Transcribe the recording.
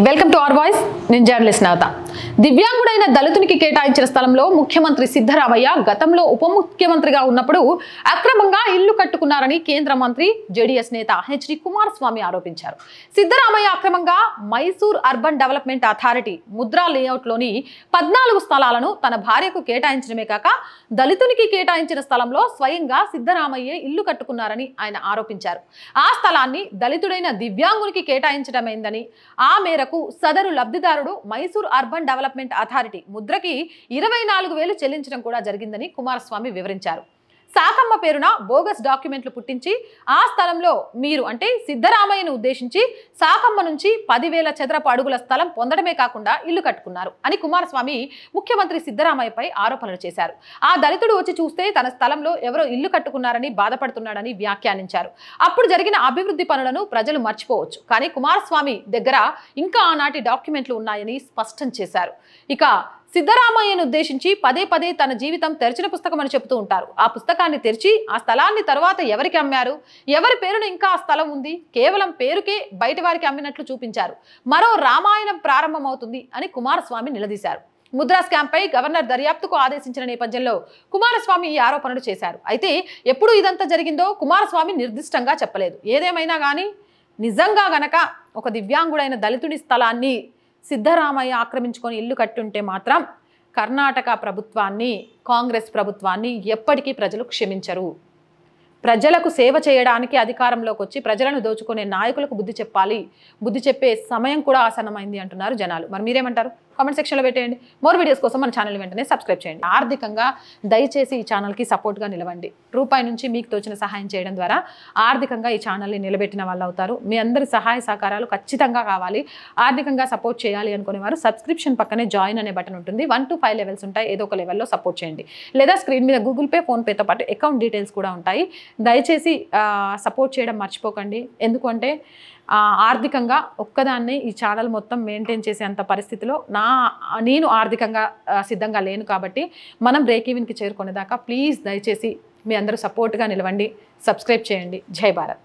Welcome to our voice. నేను journalist నవత. దివ్యాంగుడైన దళితునికి కేటాయించిన స్థలంలో ముఖ్యమంత్రి సిద్ధరామయ్య గతంలో ఉప ముఖ్యమంత్రిగా ఉన్నప్పుడు అక్రమంగా ఇల్లు కట్టుకున్నారని కేంద్ర మంత్రి జేడీఎస్ నేత హెచ్డి కుమారస్వామి ఆరోపించారు. సిద్ధరామయ్య అక్రమంగా Mysore urban development authority MUDA లేఅవుట్లోని 14 స్థలాలను తన భార్యకు కేటాయించడమే కాక దళితునికి కేటాయించిన స్థలంలో స్వయంగా సిద్ధరామయ్య ఇల్లు కట్టుకున్నారని ఆయన ఆరోపించారు. ఆ స్థలాన్ని దళితుడైన దివ్యాంగునికి కేటాయించడమైందని, ఆ మేరకు సదరు లబ్ధిదారుడు మైసూర్ అర్బన్ డెవలప్మెంట్ అథారిటీ ముద్రకి 24,000 చెల్లించడం కూడా జరిగిందని కుమారస్వామి వివరించారు. శాఖమ్మ పేరున బోగస్ డాక్యుమెంట్లు పుట్టించి ఆ స్థలంలో మీరు అంటే సిద్ధరామయ్యను ఉద్దేశించి శాఖమ్మ నుంచి 10,000 చదరపు అడుగుల స్థలం పొందడమే కాకుండా ఇల్లు కట్టుకున్నారు అని కుమారస్వామి ముఖ్యమంత్రి సిద్ధరామయ్యపై ఆరోపణలు చేశారు. ఆ దళితుడు వచ్చి చూస్తే తన స్థలంలో ఎవరో ఇల్లు కట్టుకున్నారని బాధపడుతున్నాడని వ్యాఖ్యానించారు. అప్పుడు జరిగిన అభివృద్ధి పనులను ప్రజలు మర్చిపోవచ్చు, కానీ కుమారస్వామి దగ్గర ఇంకా ఆనాటి డాక్యుమెంట్లు ఉన్నాయని స్పష్టం చేశారు. ఇక సిద్ధరామయ్యను ఉద్దేశించి పదే పదే తన జీవితం తెరిచిన పుస్తకం అని చెబుతూ ఉంటారు. ఆ పుస్తకాన్ని తెరిచి ఆ స్థలాన్ని తర్వాత ఎవరికి అమ్మారు, ఎవరి పేరున ఇంకా ఆ స్థలం ఉంది, కేవలం పేరుకే బయట వారికి అమ్మినట్లు చూపించారు. మరో రామాయణం ప్రారంభమవుతుంది అని కుమారస్వామి నిలదీశారు. ముద్రా స్కామ్ పై గవర్నర్ దర్యాప్తుకు ఆదేశించిన నేపథ్యంలో కుమారస్వామి ఈ ఆరోపణలు చేశారు. అయితే ఎప్పుడు ఇదంతా జరిగిందో కుమారస్వామి నిర్దిష్టంగా చెప్పలేదు. ఏదేమైనా కానీ నిజంగా గనక ఒక దివ్యాంగుడైన దళితుడి స్థలాన్ని సిద్ధరామయ్య ఆక్రమించుకొని ఇల్లు కట్టుంటే మాత్రం కర్ణాటక ప్రభుత్వాన్ని, కాంగ్రెస్ ప్రభుత్వాన్ని ఎప్పటికీ ప్రజలు క్షమించరు. ప్రజలకు సేవ చేయడానికి అధికారంలోకి వచ్చి ప్రజలను దోచుకునే నాయకులకు బుద్ధి చెప్పాలి. బుద్ధి చెప్పే సమయం కూడా ఆసన్నమైంది అంటున్నారు జనాలు. మరి మీరేమంటారు? కామెంట్ సెక్షన్లో పెట్టేయండి. మోర్ వీడియోస్ కోసం మన ఛానల్ వెంటనే సబ్స్క్రైబ్ చేయండి. ఆర్థికంగా దయచేసి ఈ ఛానల్కి సపోర్ట్గా నిలవండి. రూపాయి నుంచి మీకు తోచిన సహాయం చేయడం ద్వారా ఆర్థికంగా ఈ ఛానల్ని నిలబెట్టిన వాళ్ళు అవుతారు. మీ అందరి సహాయ సహకారాలు ఖచ్చితంగా కావాలి. ఆర్థికంగా సపోర్ట్ చేయాలి అనుకునేవారు సబ్స్క్రిప్షన్ పక్కనే జాయిన్ అనే బటన్ ఉంటుంది. 1 to 5 లెవెల్స్ ఉంటాయి. ఏదో ఒక లెవెల్లో సపోర్ట్ చేయండి. లేదా స్క్రీన్ మీద గూగుల్ పే, ఫోన్పేతో పాటు అకౌంట్ డీటెయిల్స్ కూడా ఉంటాయి. దయచేసి సపోర్ట్ చేయడం మర్చిపోకండి. ఎందుకంటే ఆర్థికంగా ఒక్కదాన్ని ఈ ఛానల్ మొత్తం మెయింటైన్ చేసేంత పరిస్థితిలో నేను ఆర్థికంగా సిద్ధంగా లేను. కాబట్టి మనం బ్రేక్ ఈవెన్కి చేరుకునేదాకా ప్లీజ్ దయచేసి మీ అందరూ సపోర్ట్గా నిలవండి. సబ్స్క్రైబ్ చేయండి. జై భారత్.